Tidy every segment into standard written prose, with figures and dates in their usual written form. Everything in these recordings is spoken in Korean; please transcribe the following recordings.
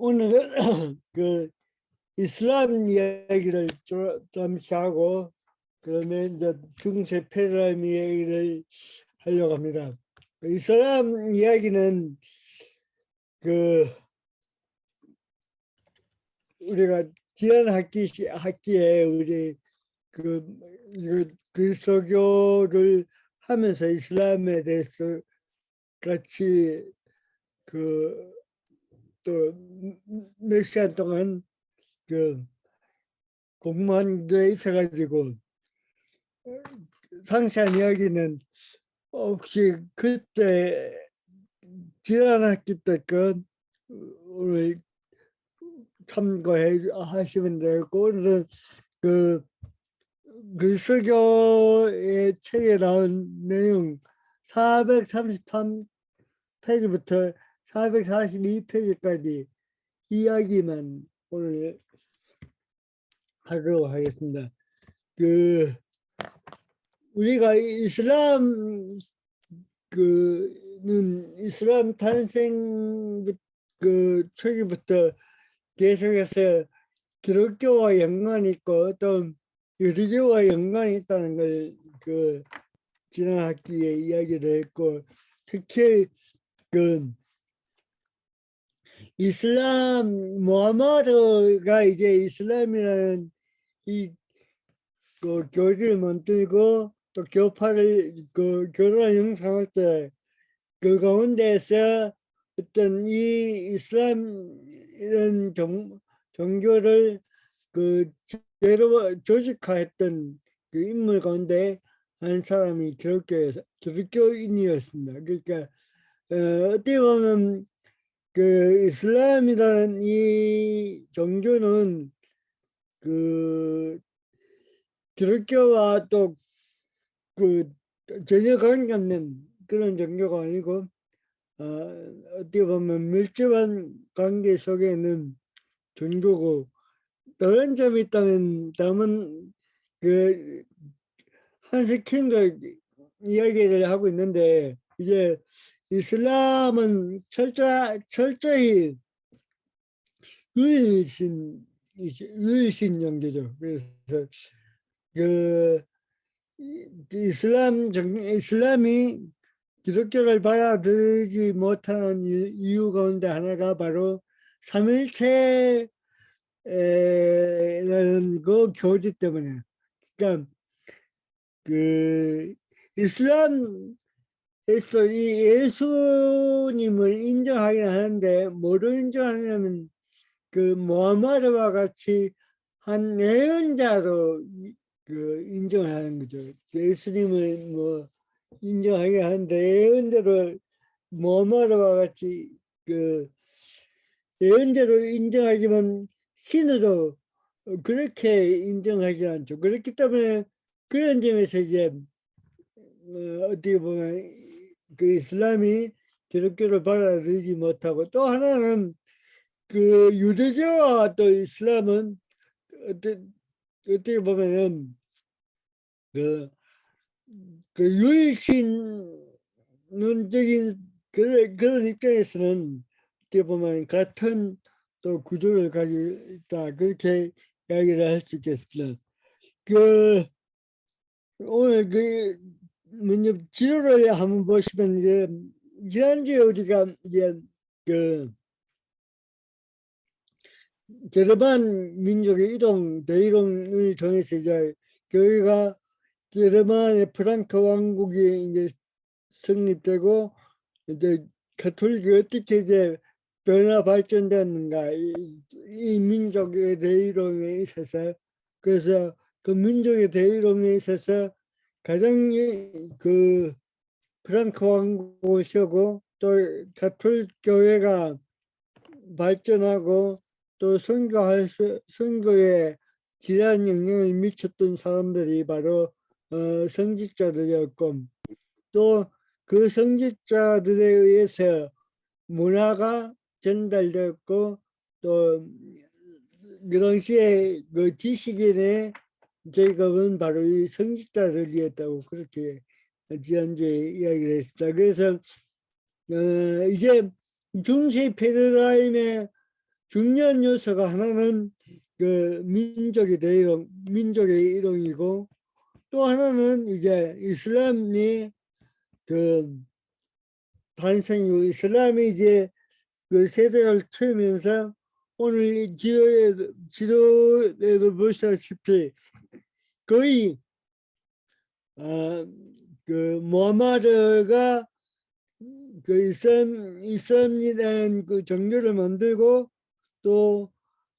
오늘은 그 이슬람 이야기를 잠시 하고 그러면 이제 중세 페르람 이야기를 하려고 합니다. 이슬람 이야기는 그 우리가 지난 학기에 우리 그리스도교를 하면서 이슬람에 대해서 같이 또 몇 시간 동안 공부한 게 있어가지고 상세한 이야기는 혹시 그때 지난 학기 때 우리 참고해 하시면 되고, 오늘은 그리스도교의 책에 나온 내용 433페이지부터 442페이지까지 이야기만 오늘 하도록 하겠습니다. 우리가 이슬람 탄생 초기부터 계속해서 기독교와 연관이 있고 또 유대교와 연관이 있다는 걸 지난 학기에 이야기를 했고, 특히 이슬람 무하마드가 이제 이슬람이라는 이 교리를 만들고 또 교파를 교단을 형성할 때 그 가운데서 어떤 이 이슬람 이런 종교를 조직화했던 인물 가운데 한 사람이 기독교인이었습니다. 그러니까 어떻게 보면 이슬람이라는 이 종교는 기독교와 또 전혀 관계없는 그런 종교가 아니고 어떻게 보면 밀접한 관계 속에는 종교고, 다른 점이 있다면 다음은 한스 킹도 이야기를 하고 있는데, 이제 이슬람은 철저히 유일신 종교죠. 그래서 이슬람이 기독교를 받아들이지 못하는 이유 가운데 하나가 바로 삼일체라는 교리 때문에. 그러니까 이슬람에서도 이 예수님을 인정하긴 하는데 뭐로 인정하냐면 무하마드와 같이 한 예언자로 인정하는 거죠. 예수님을 뭐 인정하게 하는데 예언자로 무하마드와 같이 예언자로 인정하지만 신으로 그렇게 인정하지 않죠. 그렇기 때문에 그런 점에서 이제 어떻게 보면 이슬람이 기독교를 받아들이지 못하고, 또 하나는 유대교와 또 이슬람은 어떻게 보면은 유일신론적인 그런 입장에서는 어떻게 보면 같은 또 구조를 가지고 있다, 그렇게 이야기를 할 수 있겠습니다. 오늘 먼저 지도를 한번 보시면, 이제 지난주에 우리가 이제 게르만 민족의 대이동을 통해서 이제 교회가 게르만의 프랑크 왕국이 이제 성립되고, 이제 가톨릭이 어떻게 이제 변화 발전됐는가, 이 민족의 대이동에 있어서. 그래서 그 민족의 대이동에 있어서 가장 프랑크 왕국을 세우고 또 가톨릭 교회가 발전하고 또 선교에 지대한 영향을 미쳤던 사람들이 바로 성직자들이었고, 또 그 성직자들에 의해서 문화가 전달되었고, 또 그 당시에 지식인의 계급은 바로 이 성직자들이었다고 그렇게 지난주에 이야기를 했습니다. 그래서 이제 중세 패러다임의 중요한 요소가 하나는 그 민족의 이동이고, 또 하나는 이제 이슬람이 그 탄생이고, 이슬람이 이제 그 세대를 트면서 오늘 이 지도에도 보시다시피 거의 그 무하마드가 그 이슬람이라는 그 종교를 만들고, 또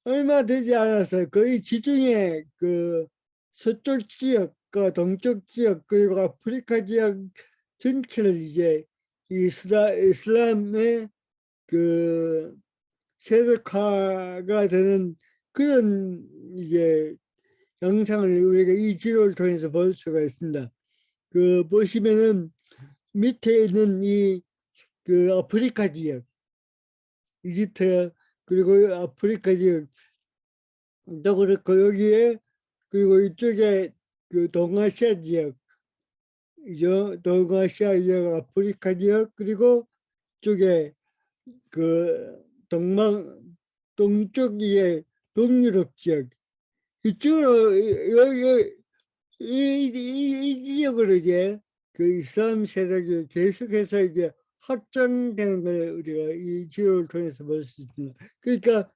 얼마 되지 않아서 거의 지중해 그 서쪽 지역과 동쪽 지역 그리고 아프리카 지역 전체를 이제 이슬람의 그 세력화가 되는 그런 이제 영상을 우리가 이 지도를 통해서 볼 수가 있습니다. 그 보시면은 밑에 있는 이 그 아프리카 지역, 이집트 그리고 아프리카 지역 또 그렇고, 여기에 그리고 이쪽에 그 동아시아 지역 이죠. 동아시아 지역, 아프리카 지역, 그리고 쪽에 그 동쪽에 동유럽 지역, 이쪽으로 여기 이 지역으로 이제 그 이슬람 세력이 계속해서 이제 확장되는 걸 우리가 이 지도를 통해서 볼 수 있습니다. 그러니까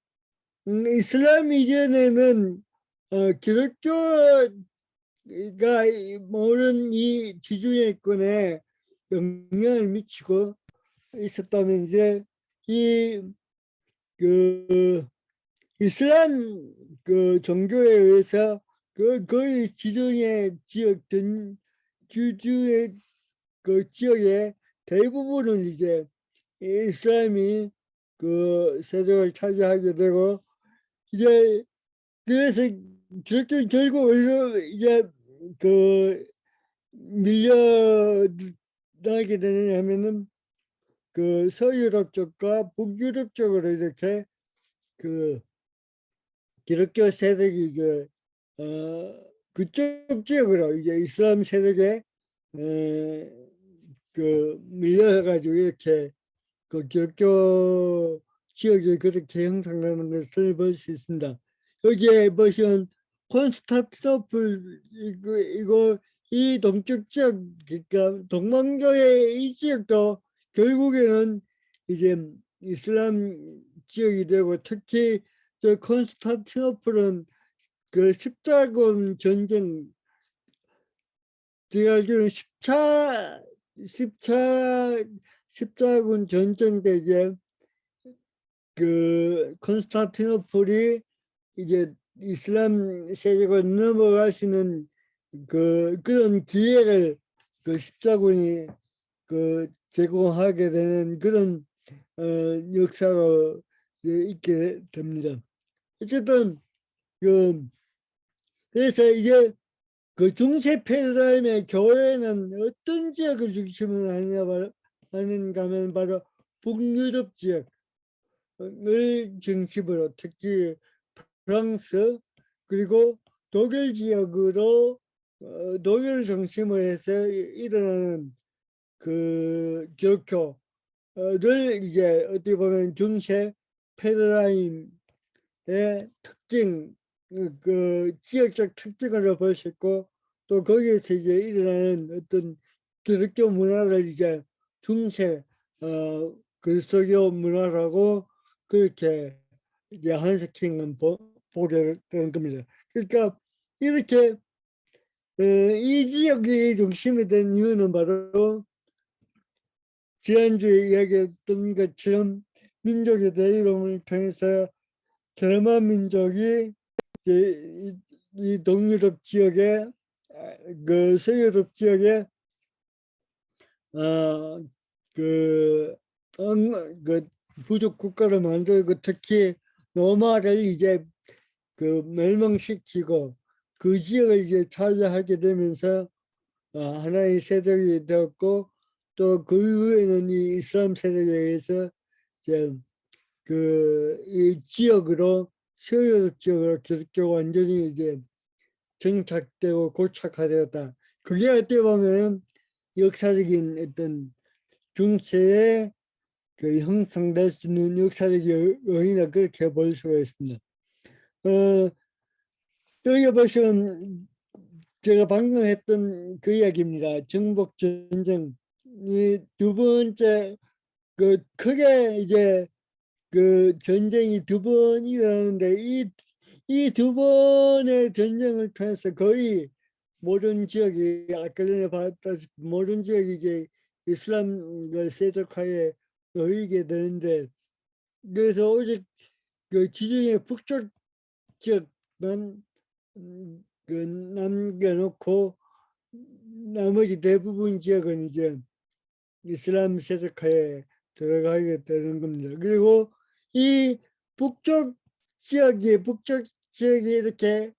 이슬람 이전에는 기독교가 모든 이 지중해권에 영향을 미치고 있었다면, 이제 이그 이슬람 그 종교에 의해서 그 거의 지중해 지역 전 주주의 그 지역의 대부분은 이제 이슬람이 그 세력을 차지하게 되고, 이제 그래서 그렇게 결국 이제 그 밀려나게 되냐면은 그 서유럽 쪽과 북유럽 쪽으로 이렇게 그 기독교 세력이 이제 그쪽 지역으로 이제 이슬람 세력에 그 밀려가지고 이렇게 그 기독교 지역이 그렇게 형성되는 것을 볼 수 있습니다. 여기에 보시면 콘스탄티노플 이거 이 동쪽 지역, 그러니까 동방교회 이 지역도 결국에는 이제 이슬람 지역이 되고, 특히 저 콘스탄티노플은 그 십자군 전쟁, 제가 알기로는 십자군 전쟁 때 이제 그 콘스탄티노플이 이제 이슬람 세력을 넘어갈 수 있는 그런 기회를 그 십자군이 그 제공하게 되는 그런 역사가 있게 됩니다. 어쨌든 그래서 이제 그 중세 패러다임의 교회는 어떤 지역을 중심으로 하는가 하면 바로 북유럽 지역을 중심으로, 특히 프랑스 그리고 독일 지역으로 독일 중심으로 해서 일어나는 그 기독교를 이제 어떻게 보면 중세 패러다임의 특징, 그 지역적 특징으로 볼 수 있고, 또 거기에서 이제 일어나는 어떤 기독교 문화를 이제 중세 그리스도교 문화라고 그렇게 이제 한스킹은 보게 되는 겁니다. 그러니까 이렇게 이 지역이 중심이 된 이유는 바로 지난주에 이야기했던 것처럼 민족의 대이동을 통해서 게르만 민족이 이 동유럽 지역에 그 서유럽 지역에 그 부족 국가를 만들고, 특히 로마를 이제 그 멸망시키고 그 지역을 이제 차지하게 되면서 하나의 세력이 되었고, 또 그 이후에는 이 이슬람 세력에 의해서 이제 그 이 지역으로 서유럽 지역으로 기독교가 완전히 이제 정착되고 고착화되었다. 그게 어떻게 보면 역사적인 어떤 중세의 그 형성될 수 있는 역사적 요인을 그렇게 볼 수가 있습니다. 여기 보시면 제가 방금 했던 그 이야기입니다. 정복 전쟁 이 두 번째 그 크게 이제 그 전쟁이 두 번 일어나는데 이 두 번의 전쟁을 통해서 거의 모든 지역이 아까 전에 봤다시피 모든 지역이 이제 이슬람 세력화에 놓이게 되는데 그래서 오직 그 지중해 북쪽 지역만 그 남겨놓고 나머지 대부분 지역은 이제 이슬람 세력화에 들어가게 되는 겁니다. 그리고 이 북쪽 지역이 이렇게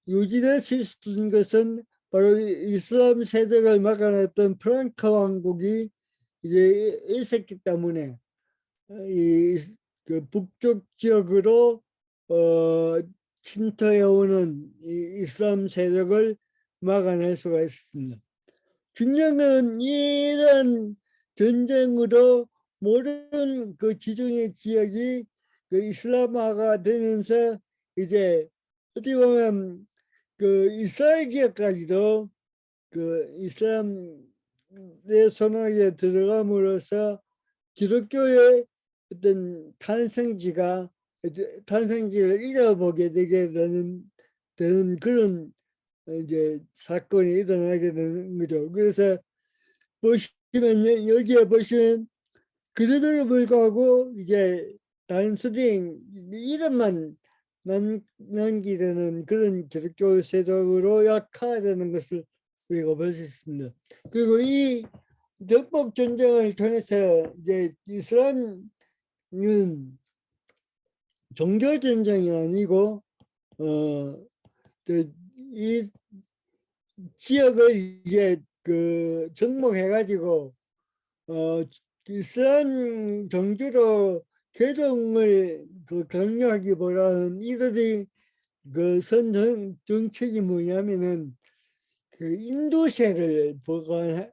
유지될 수 있는 것은 바로 이슬람 세력을 막아냈던 프랑크 왕국이 이제 있었기 때문에 그 북쪽 지역으로 침투해 오는 이슬람 세력을 막아낼 수가 있습니다. 중요한 건 이런 전쟁으로 모든 그 지중해 지역이 그 이슬람화가 되면서 이제 어떻게 보면 그 이스라엘 지역까지도 그 이슬람의 손아귀에 들어감으로써 기독교의 어떤 탄생지를 잃어보게 되게 되는 그런 이제 사건이 일어나게 되는 거죠. 그래서 보시면 여기에 보시면 그럼에도 불구하고 이제 단순히 이름만 남기려는 그런 기독교 세력으로 약화되는 것을 우리가 볼 수 있습니다. 그리고 이 정복 전쟁을 통해서 이제 이슬람은 종교 전쟁이 아니고 이 지역을 이제 그 정복해가지고 이슬람 종교로 개종을 그 강요하기보다는 이들이 그 선 정책이 뭐냐면은 그 인도세를 보관하는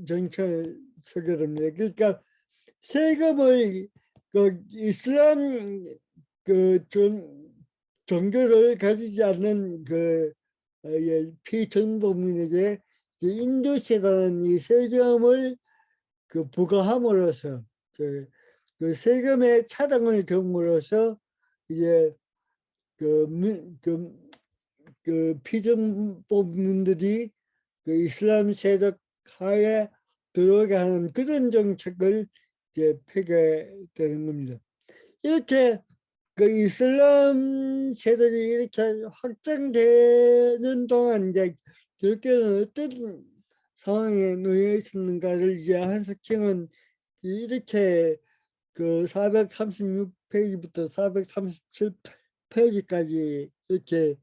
정책을 서결합니다. 그러니까 세금을 그 이슬람 그 종교를 가지지 않는 그 피정복민에게 인도세라는 이 세금을 그 부과함으로써 그 세금의 차등을 줌으로써 이제 그 피정복민들이 그 이슬람 세력 하에 들어오게 하는 그런 정책을 이제 펴게 되는 겁니다. 이렇게 그 이슬람 세력이 이렇게 확장되는 동안 이제 기독교는 어떤 상황에 놓여 있었는가를 이제 한석형은 이렇게 그 436페이지부터 437페이지까지 이렇게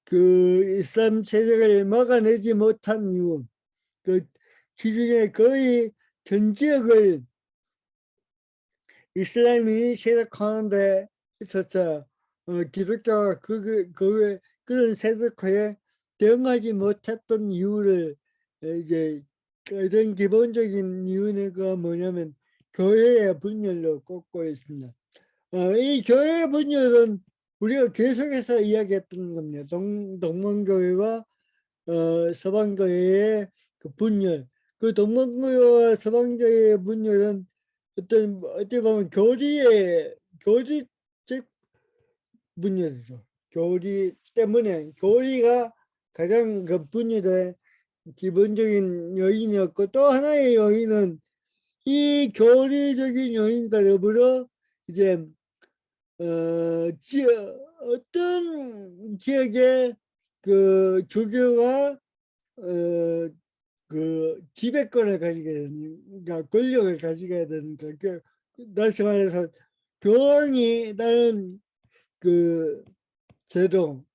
그 이슬람 세력을 막아내지 못한 이유, 그 기중에 거의 전 지역을 이슬람이 세력화하는데 있어서 기독교가 그런 세력화에 대응하지 못했던 이유를 이제 가장 기본적인 이유가 뭐냐면 교회의 분열로 꼽고 있습니다. 이 교회의 분열은 우리가 계속해서 이야기했던 겁니다. 동방교회와 서방교회의 그 분열. 그 동방교회와 서방교회의 분열은 어떻게 보면 교리적 분열이죠. 교리 때문에 교리가 가장 그 분열의 기본적인 요인이었고 또 하나의 요인은 이 교리적인 요인과 더불어 이제 어떤 지역의 그 주교가 그 지배권을 가지게 되니까 권력을 가지게 되니까 다시 말해서 교황이 나는 그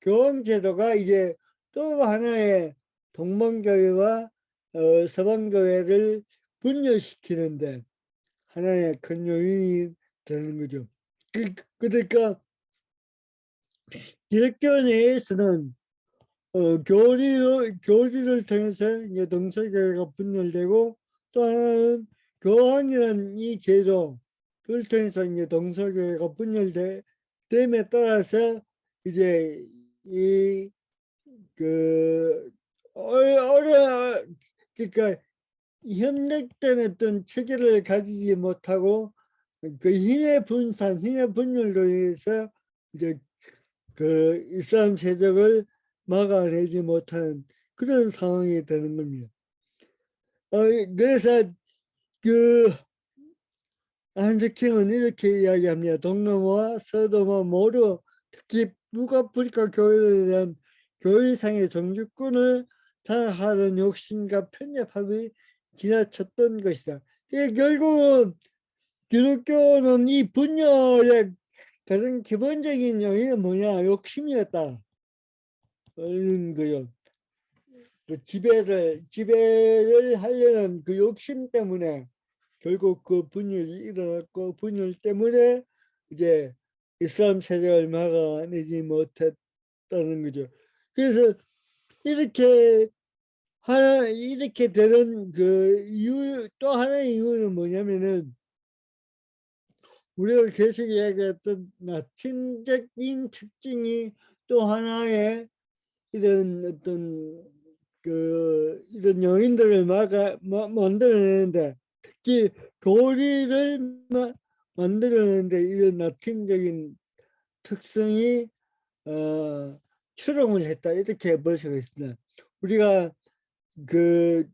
교황 제도가 이제 또 하나의 동방교회와 서방교회를 분열시키는데 하나의 큰 요인이 되는 거죠. 그러니까 기독교 내에서는 교리를 통해서 이제 동서교회가 분열되고 또 하나는 교황이라는 이 제도 를 통해서 이제 동서교회가 분열됨에 따라서 이제 이그 어려 그러니까 협력된 어떤 체계를 가지지 못하고 그 힘의 분산, 힘의 분열로 인해서 이제 그 이슬람 세력을 막아내지 못하는 그런 상황이 되는 겁니다. 그래서 그 한석형은 이렇게 이야기합니다. 동남아와 서도마 모두 특히 북아프리카 교회에 대한 교회상의 종주권을 장악하는 욕심과 편협함이 지나쳤던 것이다. 결국은 기독교는 이 분열의 가장 기본적인 요인은 뭐냐? 욕심이었다. 는 거요. 그 지배를 하려는 그 욕심 때문에 결국 그 분열이 일어났고, 분열 때문에 이제 이슬람 세력을 막아내지 못했다는 거죠. 그래서 이렇게 이렇게 되는 그 이유, 또 하나의 이유는 뭐냐면은 우리가 계속 이야기했던 나침적인 특징이 또 하나의 이런 어떤 그 이런 요인들을 만들어내는데, 특히 교리를 만들어내는데 이런 라틴적인 특성이 추롱을 했다, 이렇게 볼 수가 있습니다. 우리가 그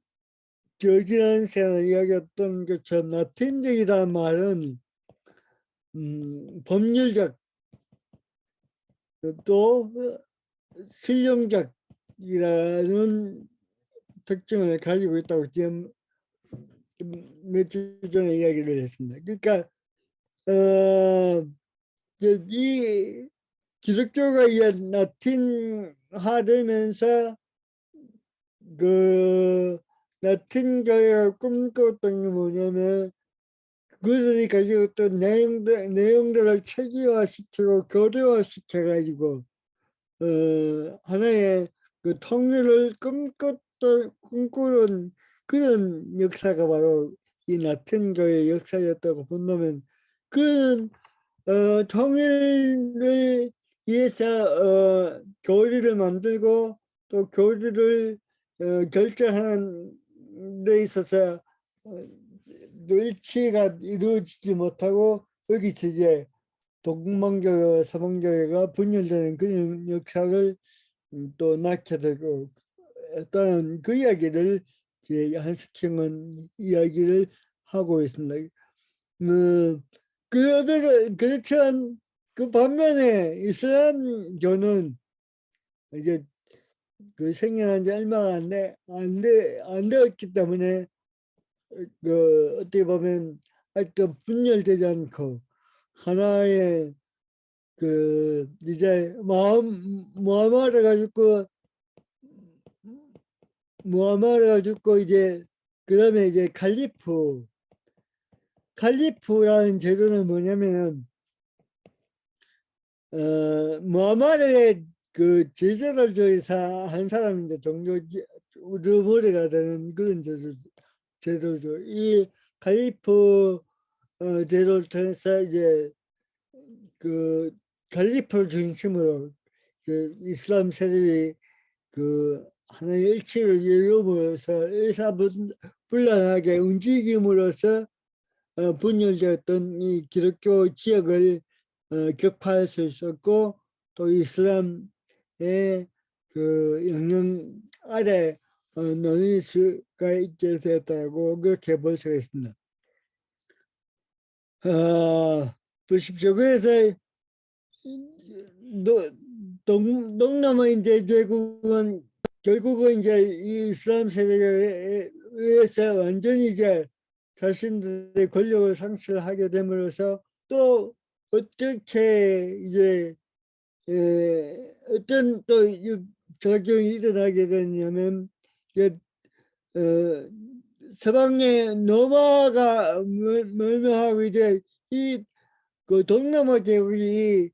지난 시간에 이야기했던 것처럼 라틴적이라는 말은 법률적 또 실용적이라는 특징을 가지고 있다고 지금 몇 주 전에 이야기를 했습니다. 그러니까 이 기독교가 이제 라틴화되면서 그 라틴 교회가 꿈꿨던 게 뭐냐면 그들이 가지고 있던 내용들을 체계화시키고 교류화시켜가지고 하나의 그 통일을 꿈꾸는 그런 역사가 바로 이 라틴 교회의 역사였다고 본다면, 그 통일을 위해서 교리를 만들고 또 교리를 결정하는 데 있어서 일치가 이루어지지 못하고 여기서 이제 동방교회와 서방교회가 분열되는 그런 역사를 또 낳게 되고 했다는 그 이야기를 이제 한석형은 이야기를 하고 있습니다. 그렇지만 그 반면에 이슬람교는 이제 그 생겨난 지 얼마 안 되었기 때문에 그 어떻게 보면 아직도 분열되지 않고 하나의 그 이제 무함마드가 죽고 이제 그다음에 이제 칼리프라는 제도는 뭐냐면은 무함마드의 그 제자들 중에서 한 사람이 이제 종교 우르머리가 되는 그런 제도죠. 이 칼리프 제도를 통해서 이제 그 칼리프를 중심으로 그 이슬람 세력이 그 하나의 일치를 이루면서 일사분란하게 움직임으로써 분열되었던 이 기독교 지역을 격파할 수 있었고, 또 이슬람의 그 영향 아래 놓일 수가 있게 되었다고 그렇게 볼 수가 있습니다. 보십시오. 그래서 동남아 이제 결국은 이제 이 이슬람 세력에 의해서 완전히 이제 자신들의 권력을 상실하게 됨으로써 또 어떻게 이제 어떤 또 작용이 일어나게 되냐면 이제 서방의 노마가 멸망하고 이제 이 그 동남아 제국이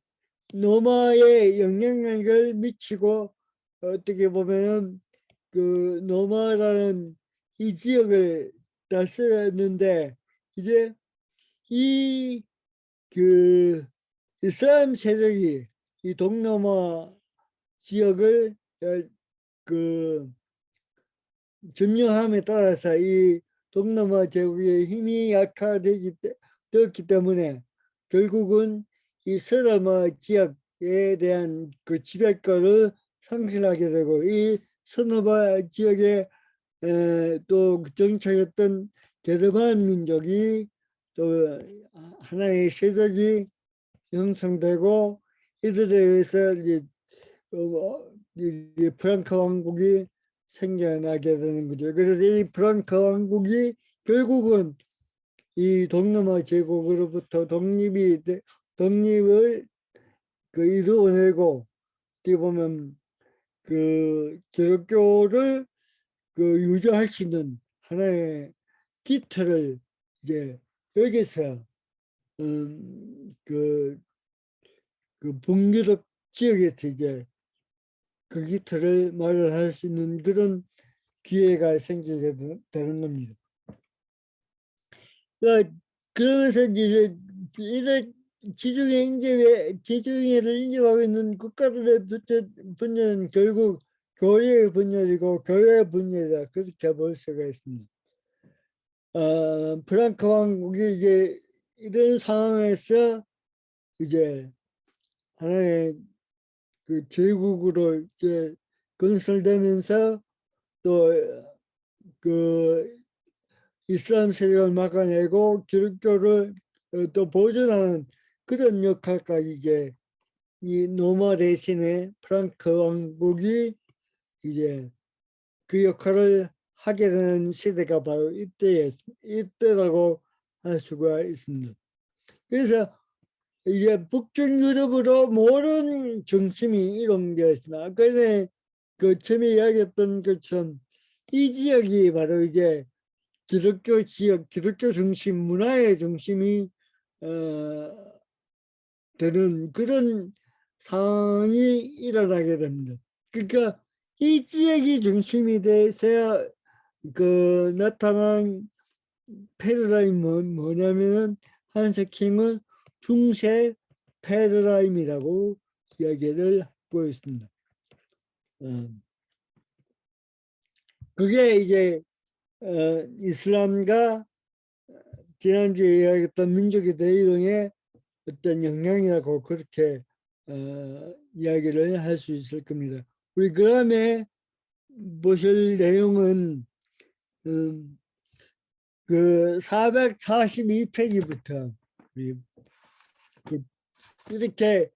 노마에 영향력을 미치고 어떻게 보면 그 노마라는 이 지역을 다스렸는데 이제 이 그 이슬람 세력이 이 동남아 지역을 그 점령함에 따라서 이 동남아 제국의 힘이 되었기 때문에 결국은 이 서남아 지역에 대한 그 지배권을 상실하게 되고, 이 서남아 지역에 또 정착했던 게르만 민족이 또 하나의 세력이 형성되고, 이들에 의해서 이제 프랑크 왕국이 생겨나게 되는 거죠. 그래서 이 프랑크 왕국이 결국은 이 동남아 제국으로부터 독립을 이루어내고, 어떻게 보면 그 기독교를 유지할 수 있는 하나의 기틀을 이제 여기서 북유럽 지역에서 이제 그 기틀을 마련할 수 있는 그런 기회가 생기게 되는 겁니다. 그래서 이제 이런 지중해를 인접하고 있는 국가들의 분열은 결국 교회의 분열이고 교회의 분열이다, 그렇게 볼 수가 있습니다. 프랑크 왕국이 이제 이런 상황에서 이제 하나의 그 제국으로 이제 건설되면서 또 그 이슬람 세력을 막아내고 기독교를 또 보존하는 그런 역할까지 이제 이 노마 대신에 프랑크 왕국이 이제 그 역할을 하게 되는 시대가 바로 이때라고 할 수가 있습니다. 그래서 이제 북중 유럽으로 모든 중심이 이동되었습니다. 아까 전에 그 처음에 이야기했던 것처럼 이 지역이 바로 이제 기독교 지역, 기독교 중심, 문화의 중심이 되는 그런 상황이 일어나게 됩니다. 그러니까 이 지역이 중심이 돼서 나타난 패러다임은 뭐냐면은 한석킴은 중세 패러다임이라고 이야기를 하고 있습니다. 그게 이제 이슬람과 지난주에 이야기했던 민족의 대이동의 어떤 영향이라고 그렇게 이야기를 할 수 있을 겁니다. 우리 그다음에 보실 내용은 그 442페이지부터 이렇게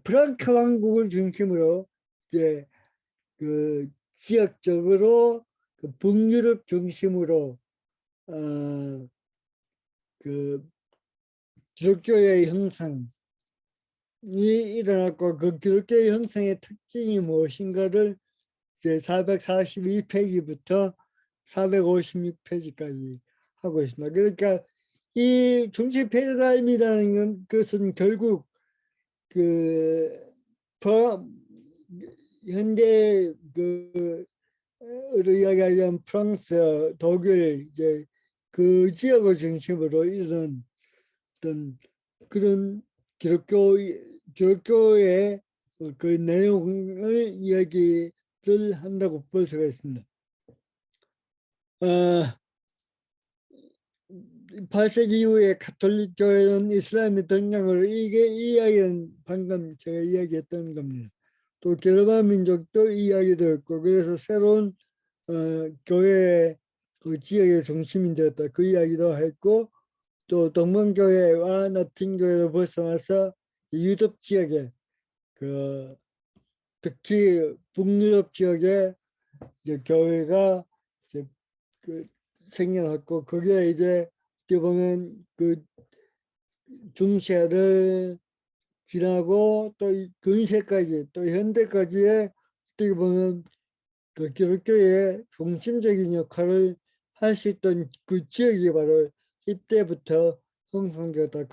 프랑크 왕국을 중심으로 이제 그 지역적으로 그 북유럽 중심으로 그 기독교의 형성이 일어났고, 그 기독교의 형성의 특징이 무엇인가를 이제 442페이지부터 456페이지까지 하고 있습니다. 그러니까 이 중심 패러다임이라는 것은 결국 현대 으로 이야기하자면 프랑스, 독일 이제 그 지역을 중심으로 이런 어떤 그런 기독교의 그 내용을 이야기를 한다고 볼 수가 있습니다. 8세기 이후에 가톨릭 교회는 이슬람의 등장으로 이 이야기는 방금 제가 이야기했던 겁니다. 또 게르만 민족도 이야기도 했고, 그래서 새로운 교회의 그 지역의 중심이 되었다, 그 이야기도 했고, 또 동방교회와 라틴교회를 벗어나서 유럽 지역에 특히 북유럽 지역에 이제 교회가 이제 생겨났고, 그게 이제 어떻게 보면 중세를 지나고 또 근세까지 또 현대까지의 어떻게 보면 기독교의 중심적인 역할을 할 수 있던 그 지역이 바로 이때부터 형성되었다,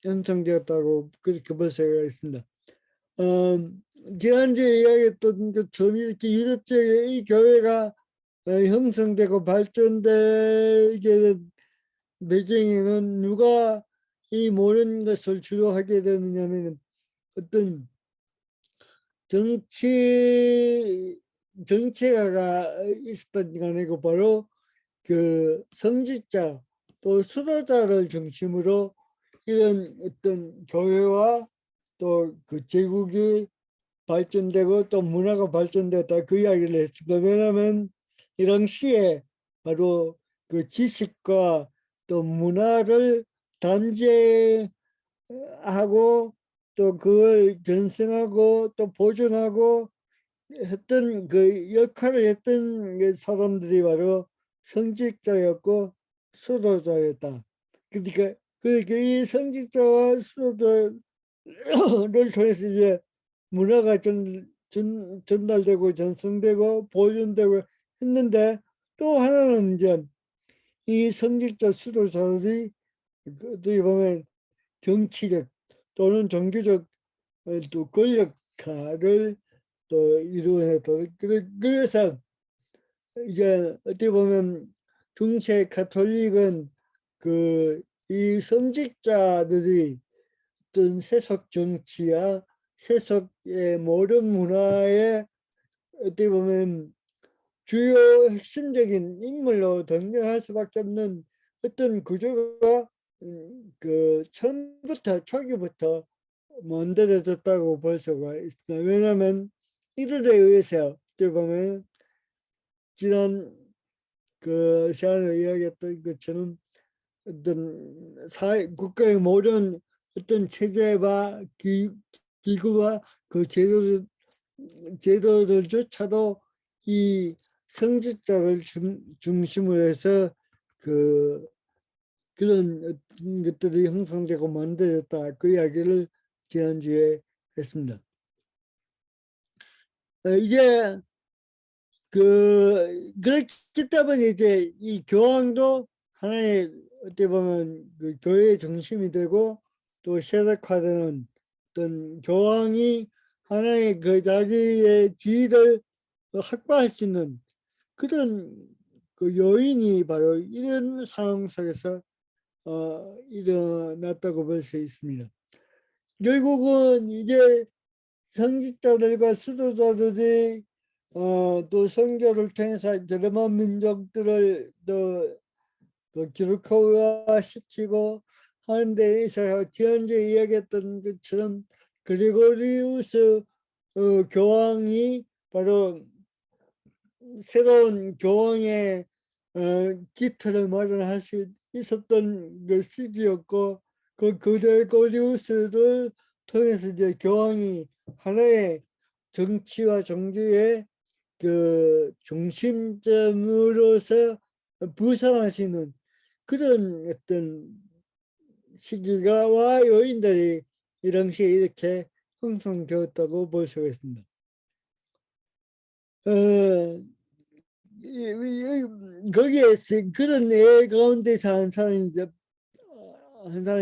형성되었다고 그렇게 볼 수가 있습니다. 지난주에 이야기했던 것처럼 이렇게 유럽 지역에 이 교회가 형성되고 발전되게 된 배경에는 누가 이 모든 것을 주로 하게 되느냐면 어떤 정치가가 있었던 게 아니고 바로 그 성직자 또 수도자를 중심으로 이런 어떤 교회와 또 그 제국이 발전되고 또 문화가 발전됐다 그 이야기를 했습니다. 왜냐하면 이 당시에 바로 그 지식과 또 문화를 단죄하고 또 그걸 전승하고 또 보존하고 했던 그 역할을 했던 그 사람들이 바로 성직자였고 수도자였다. 그러니까 이 성직자와 수도자를 통해서 이제 문화가 전달되고 전승되고 보존되고 했는데 또 하나는 이제 이 성직자 수도자들이 어떻게 보면 정치적 또는 종교적 또 권력화를 또 이루어냈다. 그래서 이제 어떻게 보면 중세 가톨릭은 그 이 성직자들이 어떤 세속 정치와 세속의 모든 문화에 어떻게 보면 주요 핵심적인 인물로 등장할 수밖에 없는 어떤 구조가 그 처음부터 초기부터 만들어졌다고 볼 수가 있습니다. 왜냐하면 이들에 의해서 어떻게 보면 지난 그 시간에 이야기했던 것처럼 어떤 국가의 모든 어떤 체제와 기구와 그 제도들조차도 이 성직자를 중심으로 해서 그 그런 것들이 형성되고 만들어졌다 그 이야기를 지난주에 했습니다. 이게 그렇기 때문에 이제 이 교황도 하나의 어떻게 보면 그 교회의 중심이 되고 또 세력화되는 어떤 교황이 하나의 그 자기의 지위를 확보할 수 있는 그런 그 요인이 바로 이런 상황 속에서 일어났다고 볼 수 있습니다. 결국은 이제 성직자들과 수도자들이 또 선교를 통해서 여러 민족들을 또 기록화시키고 하는 데 있어서 지난주에 이야기했던 것처럼 그리고리우스 교황이 바로 새로운 교황의 기틀을 마련할 수 있었던 그 시기였고 그 그레고리우스를 통해서 이제 교황이 하나의 정치와 종교의 그 중심점으로서 부상하시는 그런 어떤 시기가와 요인들이 이 당시에 이렇게 형성되었다고 볼 수가 있습니다. 거기에 그런 애 가운데서 한 사람이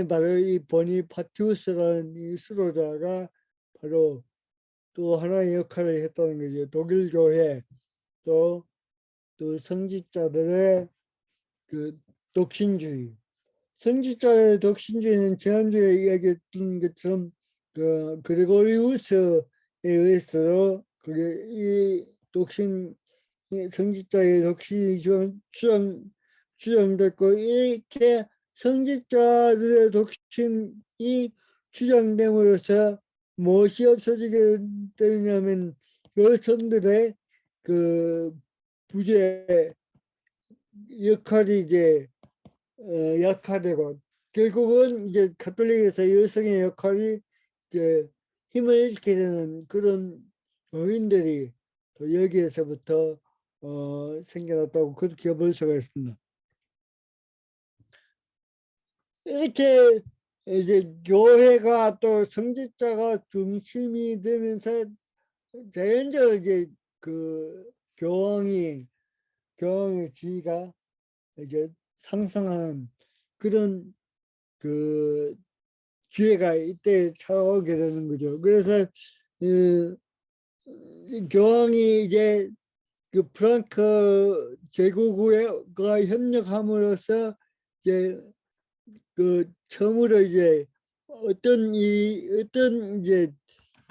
바로 이 보니파티우스라는 이 수로자가 바로 또 하나의 역할을 했다는 거죠. 독일 교회 또 성직자들의 그 독신주의. 성직자의 독신주의는 지난주에 이야기했던 것처럼 그 그리고리우스에 의해서 그게 이 독신 성직자의 독신이 주장됐고 이렇게 성직자들의 독신이 주장됨으로써 무엇이 없어지게 되냐면 여성들의 그 부재 역할이 이제 약화되고 결국은 이제 가톨릭에서 여성의 역할이 이제 힘을 잃게 되는 그런 요인들이 또 여기에서부터 생겨났다고 그렇게 볼 수가 있습니다. 이렇게 이제 교회가 또 성직자가 중심이 되면서 자연적으로 이제 그 교황의 지위가 이제 상승하는 그런 그 기회가 이때 찾아오게 되는 거죠. 그래서 교황이 이제 그 프랑크 제국과 협력함으로써 이제 그 처음으로 이제 어떤 이제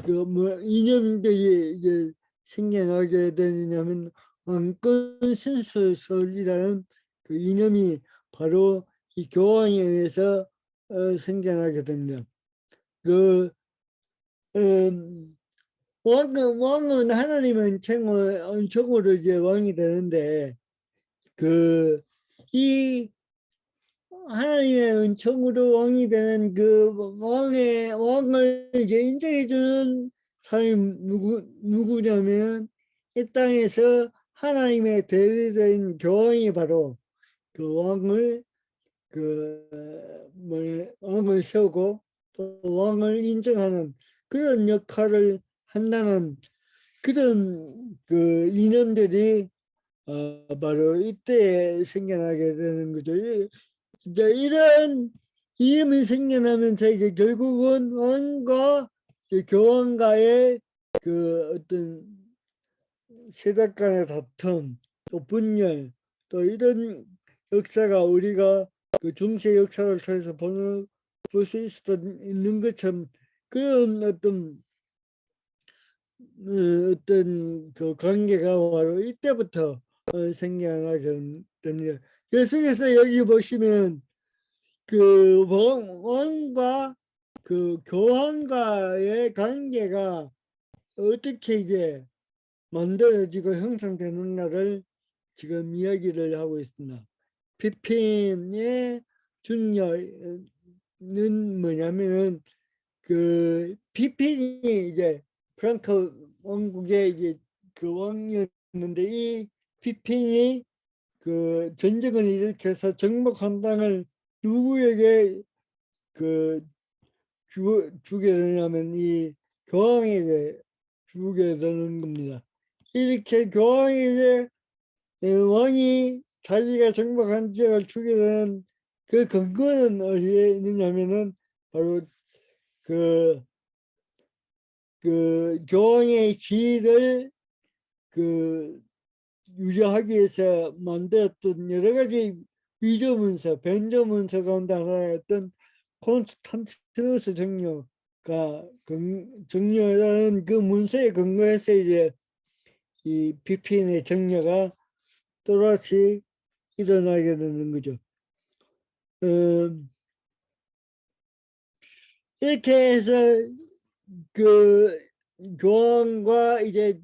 그 뭐 이념들이 이제 생겨나게 되냐면 왕권 신수설이라는 그 이념이 바로 이 교황에 의해서 생겨나게 됩니다. 그 왕은 하나님의 은총으로 이제 왕이 되는데 그 이 하나님의 은총으로 왕이 되는 그 왕을 이제 인정해 주는 사람이 누구냐면 이 땅에서 하나님의 대리된 교황이 바로 그 왕을 왕을 세우고 또 왕을 인정하는 그런 역할을 한다는 그런 그 이념들이 바로 이때 생겨나게 되는 거죠. 이제 이런 이념이 생겨나면서 이제 결국은 왕과 교황과의 그 어떤 세대 간의 다툼, 또 분열, 또 이런 역사가 우리가 그 중세 역사를 통해서 볼 수 있는 것처럼 그런 어떤 그 관계가 바로 이때부터 생겨나게 됩니다. 계속해서 여기 보시면 그 왕과 그 교황과의 관계가 어떻게 이제 만들어지고 형성되는가를 지금 이야기를 하고 있습니다. 피핀의 중요는 뭐냐면은 그 피핀이 이제 프랑크 왕국의 이제 그 왕이었는데 이 피핀이 그 전쟁을 일으켜서 정복한당을 누구에게 그 주게 되냐면 이 교황에게 주게 되는 겁니다. 이렇게 교황에게 왕이 자기가 정복한 지역을 주게 되는 그 근거는 어디에 있느냐면은 바로 그, 그 교황의 지위를 그 유지하기 위해서 만들었던 여러 가지 위조문서, 변조문서 가운데 하나였던 콘스탄티누스 정료가 정료라는 그 문서에 근거해서 이제 이 비피인의 정료가 또다시 일어나게 되는 거죠. 이렇게 해서 그 교황과 이제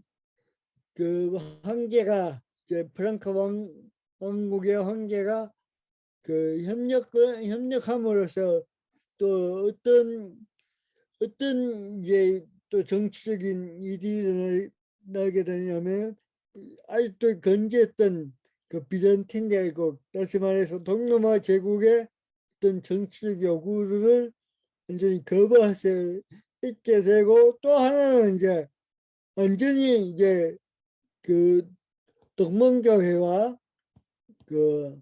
그 황제가 이제 프랑크 왕국의 황제가 그 협력함으로써 또 어떤 이제 또 정치적인 일이 일어나게 되냐면 아직도 건재했던 그 비잔틴 제국, 다시 말해서 동로마 제국의 어떤 정치적 요구를 완전히 거부할 수 있게 되고 또 하나는 이제 완전히 이제 그 동盟교회와 그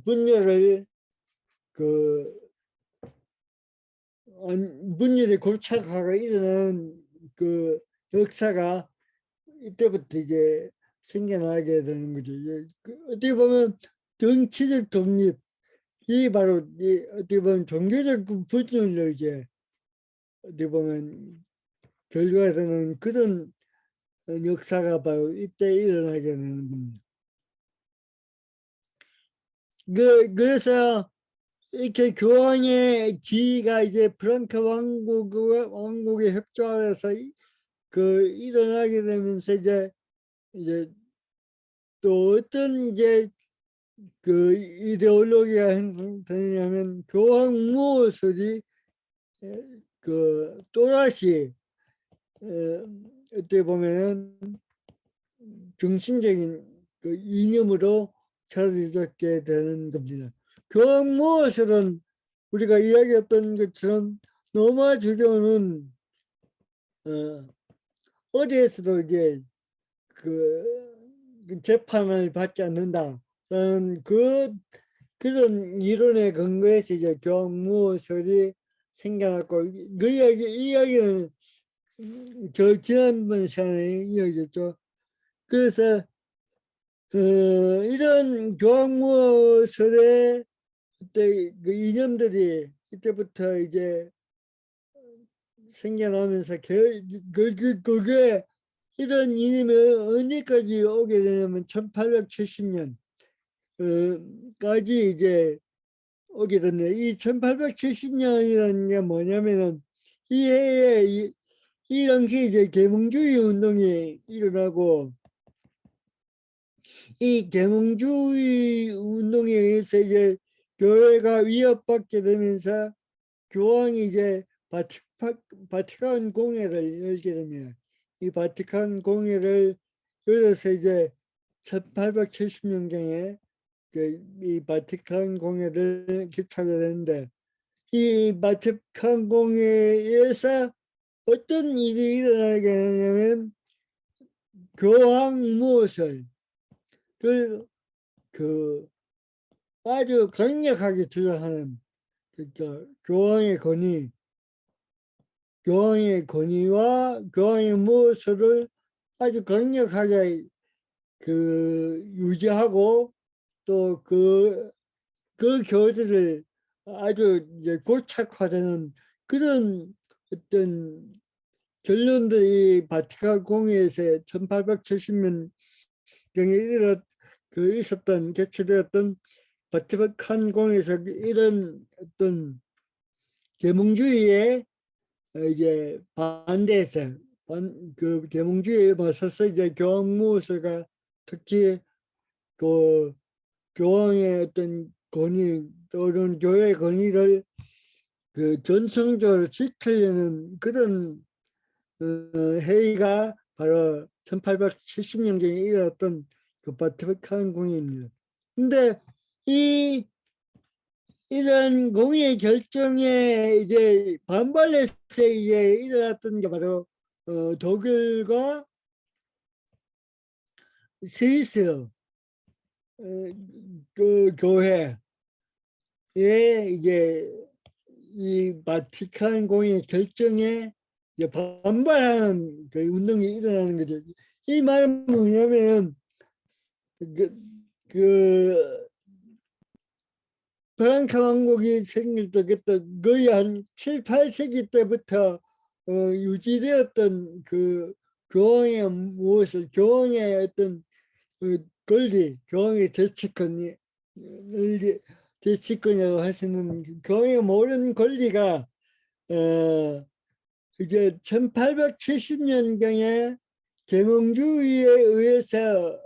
분열을 그 분열이 고착화가 일어나는 그 역사가 이때부터 이제 생겨나게 되는 거죠. 어떻게 보면 정치적 독립이 바로 어떻게 보면 종교적 분열로 이제 어떻게 보면 결과에서는 그런 역사가 바로 이때 일어나게 되는 겁니다. 그래서 이렇게 교황의 지위가 이제 프랑크 왕국에 협조하여서 그 일어나게 되면서 이제 또 어떤 이제 그 이데올로기가 형성되냐면 교황 무엇이 그 또다시 어떻게 보면은 중심적인 그 이념으로 자리 잡게 되는 겁니다. 교황 무엇은 우리가 이야기했던 것처럼 로마 주교는 어디에서도 이제 그 재판을 받지 않는다라는 그런 이론에 근거해서 이제 교황무설이 생겨났고 그 이야기는 저 지난번 시간에 이야기했죠. 그래서 이런 교황모설의 그때 그 이념들이 이때부터 이제 생겨나면서 그게 이런 이념이 언제까지 오게 되냐면 1870년 까지 이제 오게 됐네. 이 1870년이라는 게 뭐냐면은 이 해에 이 당시 이제 계몽주의 운동이 일어나고 이 계몽주의 운동에 의해서 이제 교회가 위협받게 되면서 교황이 이제 바티칸 공회를 열게 됩니다. 이 바티칸 공회를 열어서 이제 1870년경에 이 바티칸 공회를 개최하게 되는데 이 바티칸 공회에서 어떤 일이 일어나게 되냐면 교황 무엇을 그 아주 강력하게 주장하는 그러니까 교황의 권위와 교황의 무엇을 아주 강력하게 유지하고 또 그 교리를 아주 이제 고착화되는 그런 어떤 결론들이 바티칸 공회에서 1870년경에 있었던 개최되었던 바티칸 공회에서 이런 어떤 계몽주의에 이제 반대해서 그 계몽주의에 맞서서 이제 교황무소가 특히 그 교황의 어떤 권위 또는 교회의 권위를 그 전성적으로 지키려는 그런 회의가 바로 1870년경에 일어났던 그 바티칸 공회입니다. 근데 이런 공의 결정에 이제 반발해서 이제 일어났던 게 바로 독일과 스위스 그 교회에 이제 이 바티칸 공의 결정에 이제 반발하는 그 운동이 일어나는 거죠. 이 말은 뭐냐면 그, 그 프랑스 왕국이 생길 때 그때 거의 한 7, 8세기 때부터 유지되었던 그 교황의 무엇을 교황의 어떤 권리, 교황의 제치권이 제치권이라고 하시는 교황의 모든 권리가 이제 1870년경에 계몽주의에 의해서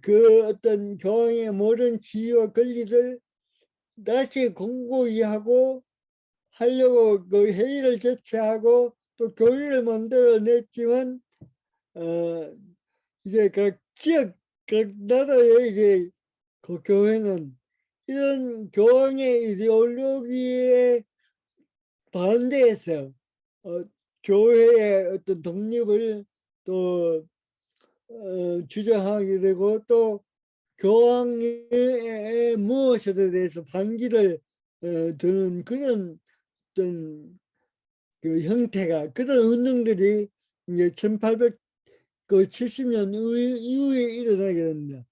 그 어떤 교황의 모든 지위와 권리를 다시 공고히 하고 하려고 그 회의를 개최하고 또 교회를 만들어냈지만 이제 각 지역 각 나라의 이제 그 교회는 이런 교황의 이데올로기에 반대해서 교회의 어떤 독립을 또 주장하게 되고 또 교황의 무엇에 대해서 반기를 드는 그런 어떤 그 형태가 그런 운동들이 이제 1870년 이후에 일어나게 됩니다.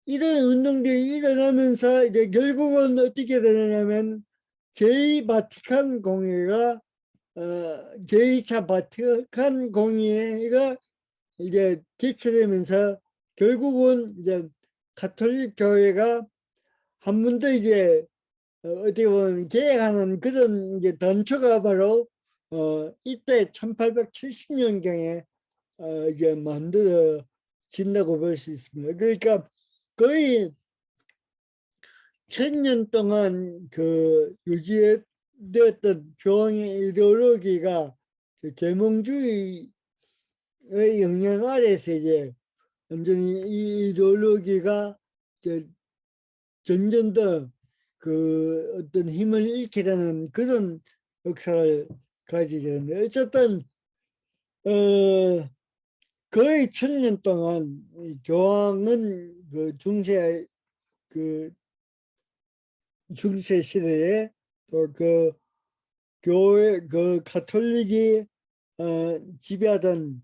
이런 운동들이 일어나면서 이제 결국은 어떻게 되냐면 제2 바티칸 공회가 제2차 바티칸 공회가 이제 개최되면서 결국은 이제 가톨릭 교회가 한 번 더 이제 어떻게 보면 계획하는 그런 이제 단초가 바로 이때 1870년경에 이제 만들어진다고 볼 수 있습니다. 그러니까 거의 1000년 동안 그 유지되었던 교황의 이데올로기가 그 계몽주의의 영향 아래서 이제 완전히 이 이데올로기가 이제 점점 더 그 어떤 힘을 잃게 되는 그런 역사를 가지게 되는데 어쨌든 거의 1000년 동안 교황은 그 중세 시대에 또 그 교회 그 가톨릭이 지배하던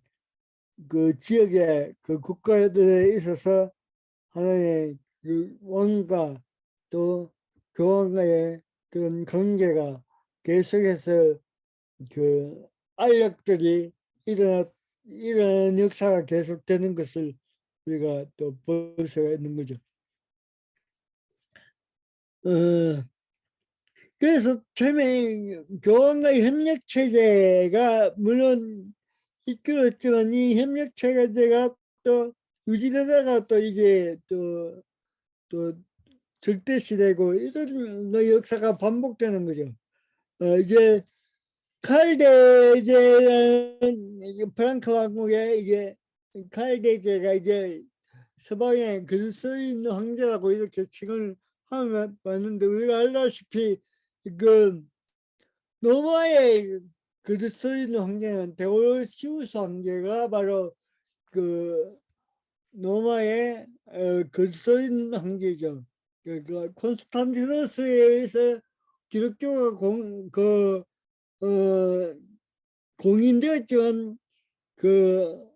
그 지역의 그 국가들에 있어서 하나의 그 왕과 또 교황과의 그런 관계가 계속해서 그 알력들이 이런 역사가 계속되는 것을 우리가 또 볼 수가 있는 거죠. 그래서 처음에 교황과의 협력 체제가 물론 이끌었지만 이 협력 체제가 또 유지되다가 또 이게 또 적대시되고 이런 역사가 반복되는 거죠. 이제 칼데제라는 프랑크 왕국의 이제 칼데제가 이제 서방의 글쓰 있는 황제라고 이렇게 칭을 하면 맞는데 우리가 알다시피 그 로마의 글쓰 있는 황제는 데오시우스 황제가 바로 그 로마의 글쓰 있는 황제죠. 그 콘스탄티누스에 의해서 기독교가 공인되었지만 그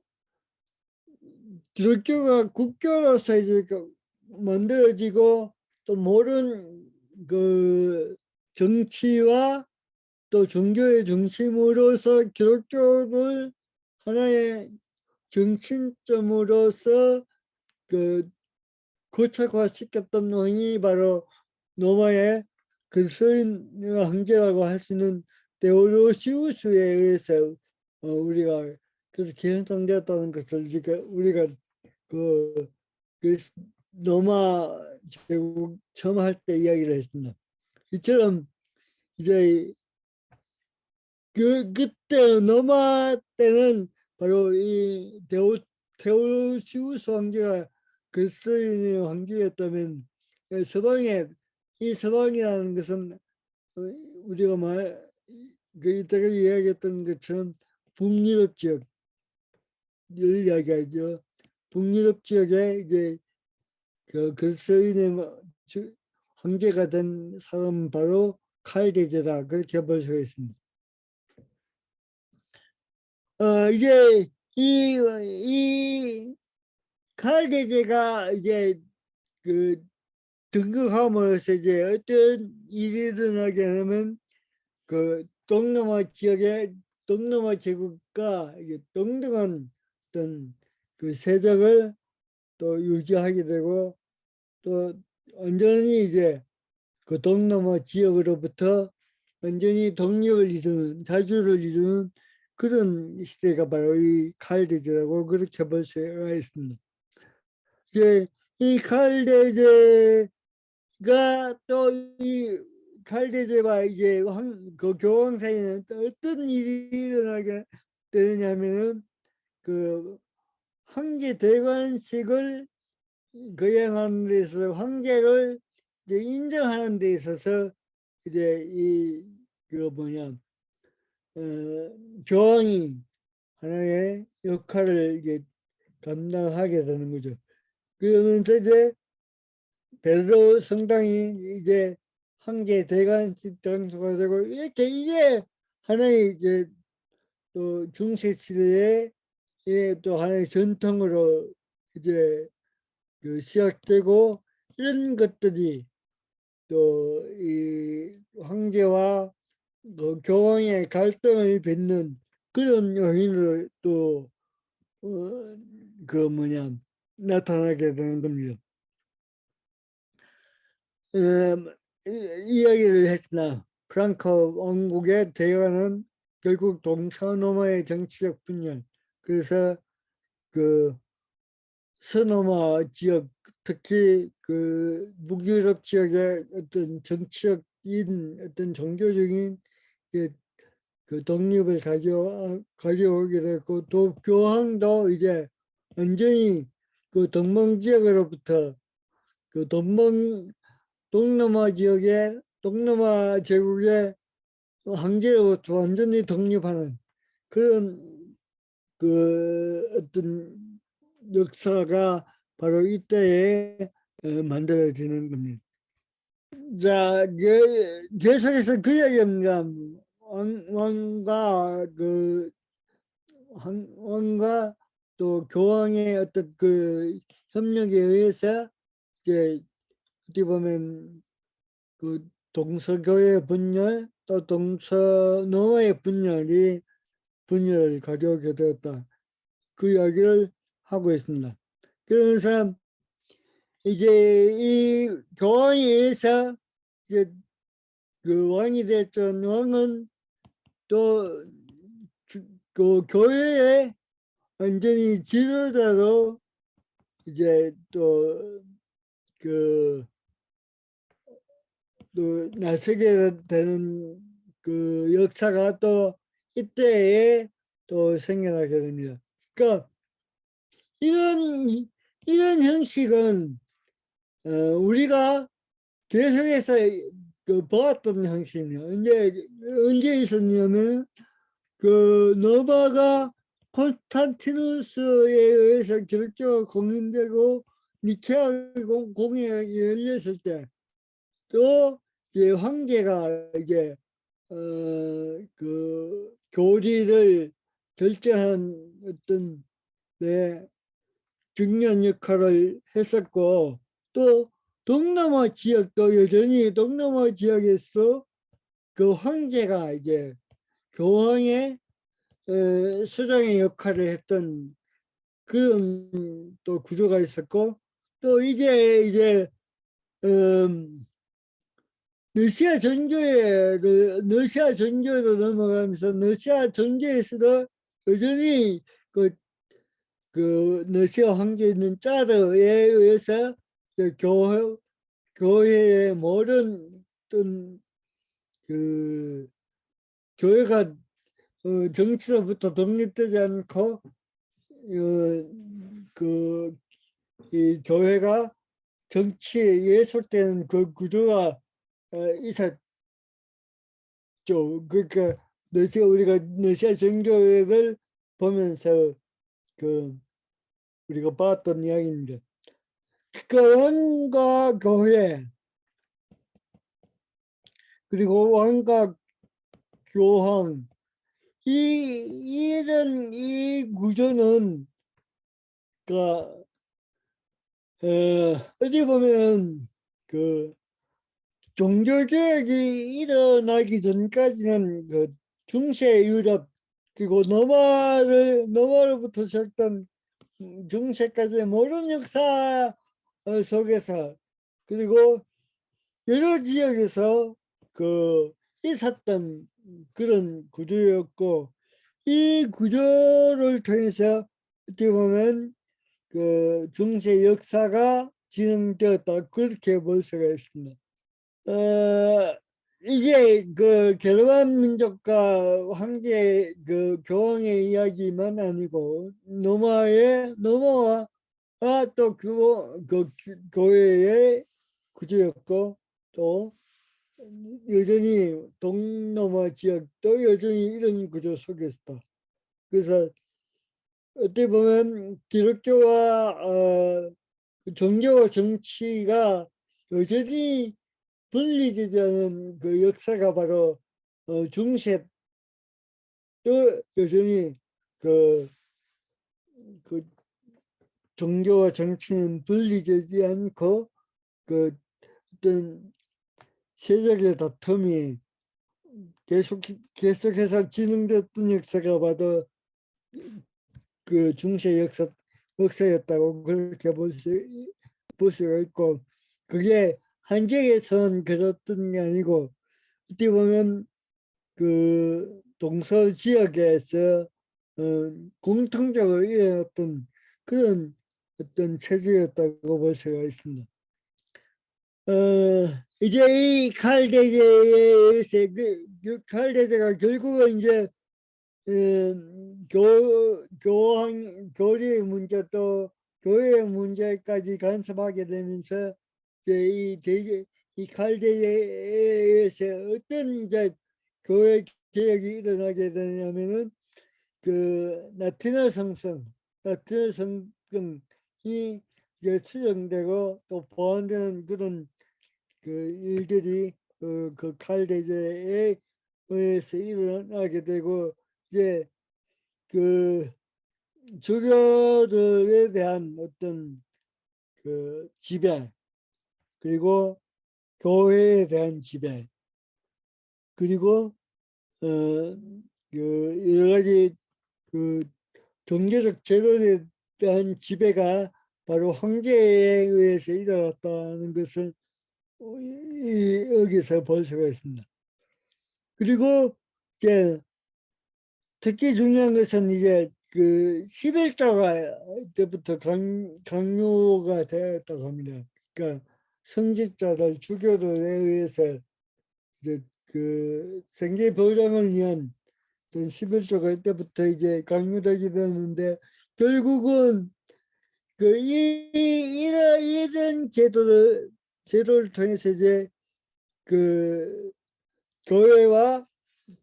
기독교가 국교로서 이제 만들어지고 또 모든 그 정치와 또 종교의 중심으로서 기독교를 하나의 정신점으로서 그 고착화시켰던 왕이 바로 로마의 글쓰인 황제라고 할 수 있는 데오도시우스에 의해서 우리가 그렇게 형성되었다는 것을 우리가 그, 그 로마 제국 처음 할 때 이야기를 했습니다. 이처럼 이제 그때 로마 때는 바로 이 데오시우스 황제가 글쓰인 황제였다면 이 서방이라는 것은 우리가 이따가 이야기했던 것처럼 북유럽 지역을 이야기하죠. 북유럽 지역에 이제 그 글쓰인의 황제가 된 사람은 바로 칼데제다 그렇게 볼 수가 있습니다. 이제 이 칼데제가 이제 그 등극함으로써 이제 어떤 일이 일어나게 하면 그 동남아 지역의 동남아 제국과 이게 동등한 어떤 그 세력을 또 유지하게 되고 또 완전히 이제 그 동남아 지역으로부터 완전히 독립을 이루는 자주를 이루는 그런 시대가 바로 이 칼데제라고 그렇게 볼 수가 있습니다. 이제 이 칼데제가 또 이 칼데제와 이제 그 교황 사이에는 또 어떤 일이 일어나게 되느냐면은 그 황제 대관식을 거행하는 데서 황제를 이제 인정하는 데 있어서 이제 교황이 하나의 역할을 이제 감당하게 되는 거죠. 그러면서 이제 베르로 성당이 이제 황제 대관식 장소가 되고 이렇게 이게 하나의 이제 또 중세 시대의 또 하나의 전통으로 이제 그 시작되고 이런 것들이 또 이 황제와 그 교황의 갈등을 빚는 그런 요인을 또 나타나게 되는 겁니다. 이야기를 했으나 프랑크 왕국의 대화는 결국 동서노마의 정치적 분열 그래서 그 서노마 지역 특히 그 북유럽 지역의 어떤 정치적인 어떤 종교적인 그 독립을 가져오게 됐고 또 교황도 이제 완전히 그 동방 지역으로부터 그 동남아 지역의 동남아 제국의 황제로부터 완전히 독립하는 그런 그 어떤 역사가 바로 이때에 만들어지는 겁니다. 자, 계속해서 그 이야기입니다. 왕과 또 교황의 어떤 그 협력에 의해서 이제 어떻게 보면 그 동서교회 분열 또 동서노의 분열을 가져오게 되었다. 그 이야기를 하고 있습니다. 그래서 이제 이 교황에 의해서 이제 그 왕이 됐던 왕은 또 그 교회에 완전히 지도자로 이제 또 나서게 되는 그 역사가 또 이때에 또 생겨나게 됩니다. 그러니까 이런 형식은 우리가 계속해서 그 보았던 형식이에요. 언제 있었냐면 그 노바가 콘스탄티누스에 의해서 기독교가 공인되고 니케아 공회가 열렸을 때 또 이제 황제가 이제 그 교리를 결정한 어떤 중요한 역할을 했었고 또 동남아 지역도 여전히 동남아 지역에서 그 황제가 이제 교황의 수장의 역할을 했던 그런 또 구조가 있었고 또 이제 러시아 전교로 넘어가면서 러시아 전교에서도 여전히 그 러시아 황제에 있는 짜르에 의해서 교회의 모든 어떤 그 교회가 정치로부터 독립되지 않고 이 교회가 정치에 예속되는 그 구조가 있었죠. 그러니까 우리가 러시아 정교회를 보면서 우리가 봤던 이야기입니다. 그 왕과 교회 그리고 왕과 교황 이 구조는 어디 보면 그 종교개혁이 일어나기 전까지는 그 중세 유럽 그리고 로마로부터 시작된 중세까지의 모든 역사 속에서 그리고 여러 지역에서 있었던 그런 구조였고 이 구조를 통해서 어떻게 보면 그 중세 역사가 진행되었다 그렇게 볼 수가 있습니다. 이게 그 게르만 민족과 황제 그 교황의 이야기만 아니고 노마와 또 그 교회의 구조였고 또 여전히 동남아 지역도 여전히 이런 구조 속에 있다. 그래서 어떻게 보면 기독교와 종교와 정치가 여전히 분리되지 않은 그 역사가 바로 중세 또 여전히 그 종교와 정치는 분리되지 않고 그 어떤 세력의 다툼이 계속해서 진행됐던 역사가 바로 그 중세 역사였다고 그렇게 볼 수가 있고 그게 한 지역에서는 그렇던 게 아니고 어떻게 보면 그 동서 지역에서 공통적으로 일어났던 그런 어떤 체제였다고 볼 수가 있습니다. 이제 이 칼데제에서 칼데제가 결국은 이제 교리의 문제 또 교회의 문제까지 간섭하게 되면서 이제 이 칼데제에서 어떤 이제 교회 개혁이 일어나게 되냐면은 그 나티나 성경이 이제 수정되고 또 보완되는 그런 그 일들이 그 칼데제에 의해서 일어나게 되고 이제 그 주교들에 대한 어떤 그 지배, 그리고 교회에 대한 지배, 그리고 그 여러 가지 그 종교적 제도에 대한 지배가 바로 황제에 의해서 일어났다는 것을 여기서 볼 수가 있습니다. 그리고 이제 특히 중요한 것은 이제 그 11조가 때부터 강요가 되었다고 합니다. 그러니까 성직자들, 주교들에 의해서 이제 그 생계 보장을 위한 11조가 이때부터 이제 강요되게 되는데, 결국은 그 이런 제도를 통해서 이제 그 교회와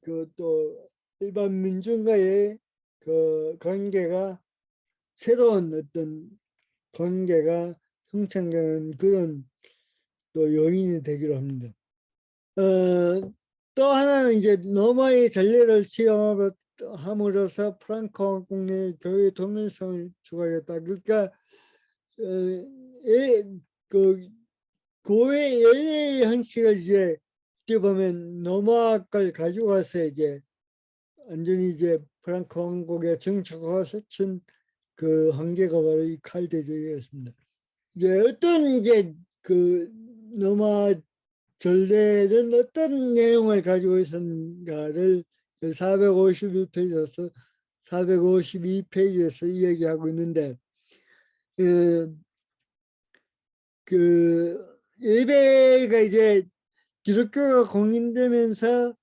그 또 일반 민중과의 그 관계가, 새로운 어떤 관계가 형성되는 그런 또 요인이 되기로 합니다. 또 하나는 이제 로마의 전례를 시험함으로써 프랑크 왕국의 교회 통일성을 추구하겠다. 그러니까 그 교회 연례의 형식을 이제 어떻게 보면 로마 걸 가지고 와서 이제 완전히 이제 프랑크 왕국의 정착과 서춘 그 한계가 바로 이 칼대적이었습니다. 이제 어떤 이제 그 로마 전례는 어떤 내용을 가지고 있었는가를 451페이지에서 452페이지에서 이야기하고 있는데, 그 예배가 이제 기독교가 공인되면서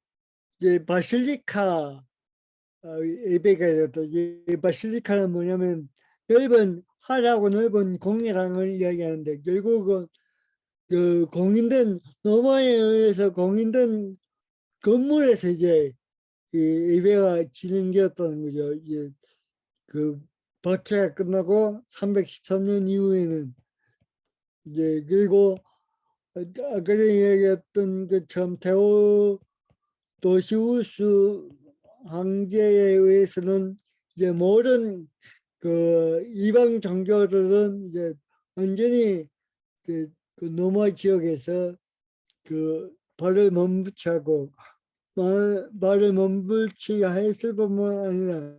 이제 바실리카 예배가 되었다. 바실리카는 뭐냐면 넓은 하라고 넓은 공회랑을 이야기하는데, 결국은 그 공인된 로마에 의해서 공인된 건물에서 이제 이 예배가 진행되었다는 거죠. 이제 그 박해가 끝나고 313년 이후에는 이제, 그리고 아까 전에 이야기했던 것처럼 도시우스 황제에 의해서는 이제 모든 그 이방 종교들은 이제 완전히 그 노마 지역에서 그 발을 몸부치하고 말을 몸부치게 했을 뿐만 아니라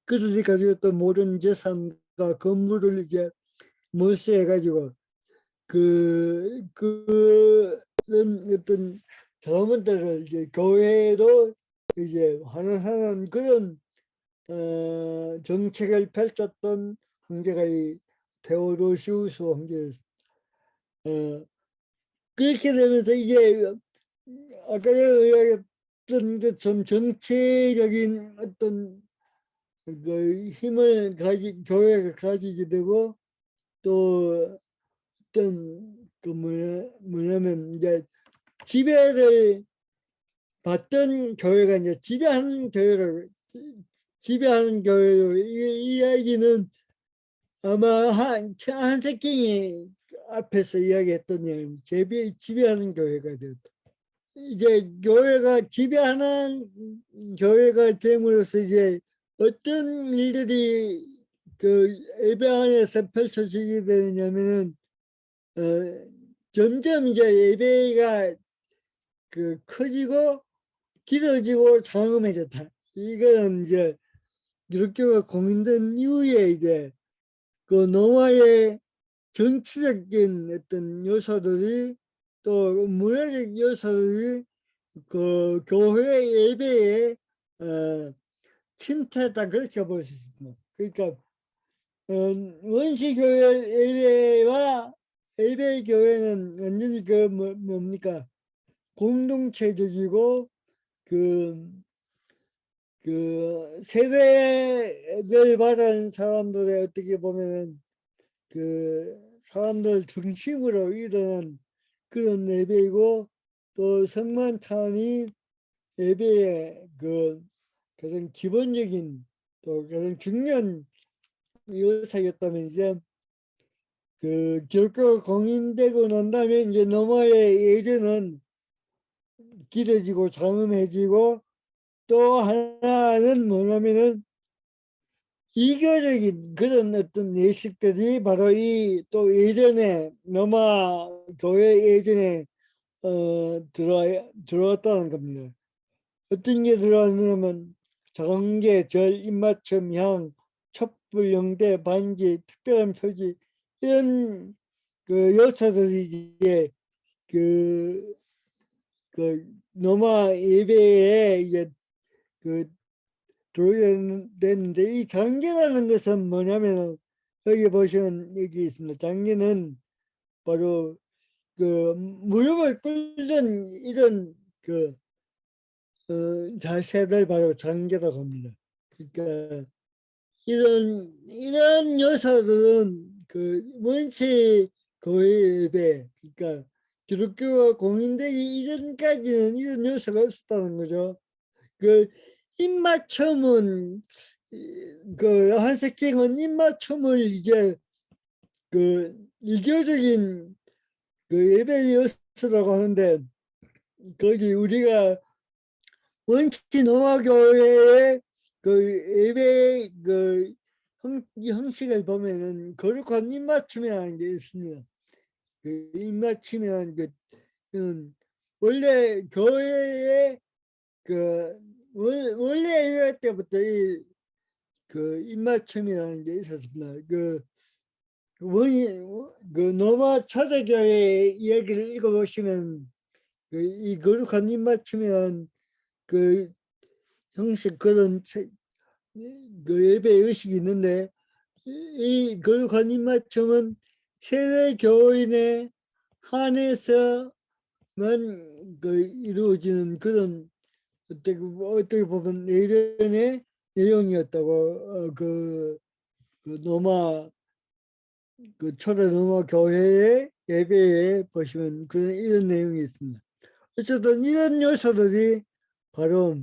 그들이 가지고 있던 모든 재산과 건물을 이제 몰수해가지고 그런 어떤 자문들을 이제 교회로 이제 환원하는 그런 정책을 펼쳤던 황제가 이 테오도시우스 황제였습니다. 그렇게 되면서 이제 아까 이야기했던 것처럼 정체적인 어떤 그 힘을 교회가 가지게 되고, 또 어떤 그 뭐냐면 이제 지배를 받던 교회가 이제 지배하는 교회로, 이 이야기는 아마 한석경이 앞에서 이야기했던 내용, 지배하는 교회가 되었다. 이제 교회가 지배하는 교회가 됨으로써 이제 어떤 일들이 그 예배 안에서 펼쳐지게 되냐면은 점점 이제 예배가 그 커지고 길어지고 장엄해졌다. 이거는 이제 기독교가 공인된 이후에 이제 그 노마의 정치적인 어떤 요소들이, 또 문화적 요소들이 그 교회 예배에 침투했다, 그렇게 볼 수 있습니다. 그러니까 원시교회 예배와 예배 교회는 완전히 그 뭡니까, 공동체적이고 그 세대를 받은 사람들의 어떻게 보면 그 사람들 중심으로 일어난 그런 예배이고, 또 성만찬이 예배의 그 가장 기본적인 또 가장 중요한 요소였다면, 이제 그 기독교가 공인되고 난 다음에 이제 노마의 예전은 길어지고 장엄해지고, 또 하나는 뭐냐면은 이교적인 그런 어떤 예식들이 바로 이 또 예전에 로마 교회 예전에 들어왔다는 겁니다. 어떤 게 들어왔냐면 장계, 절, 입맞춤, 향, 촛불, 영대, 반지, 특별한 표지 이런 그 요소들이 이제 그, 그 로마 예배에 이제 그 들어있는데 이 장계라는 것은 뭐냐면 여기 보시면 여기 있습니다. 장계는 바로 그 무릎을 꿇는 이런 그 자세를 바로 장계라고 합니다. 그러니까 이런 요소들은 그 원체 교회 예배 그러니까 기독교가 공인되기 이전까지는 이런 요소가 없었다는 거죠. 그 입맞춤은 그 한석경은 입맞춤을 이제 그 이교적인 그 예배 요소라고 하는데 거기 우리가 원치 노화교회의 그 예배 그 형식을 보면은 거룩한 입맞춤이라는 게 있습니다. 그 입맞춤이라는 그 원래 교회의 그 원래 예배 때부터 그 입맞춤이라는 게 있었습니다. 그 원이 그 노마 초대교회 이야기를 읽어보시면 이 거룩한 입맞춤이라는 그 형식 그런 그 예배 의식이 있는데 이 거룩한 입맞춤은 세례 교인에 한해서만 그 이루어지는 그런 어떻게 보면 예전의 내용이었다고 그 로마 그 초대 로마 교회의 예배에 보시면 그런 이런 내용이 있습니다. 어쨌든 이런 요소들이 바로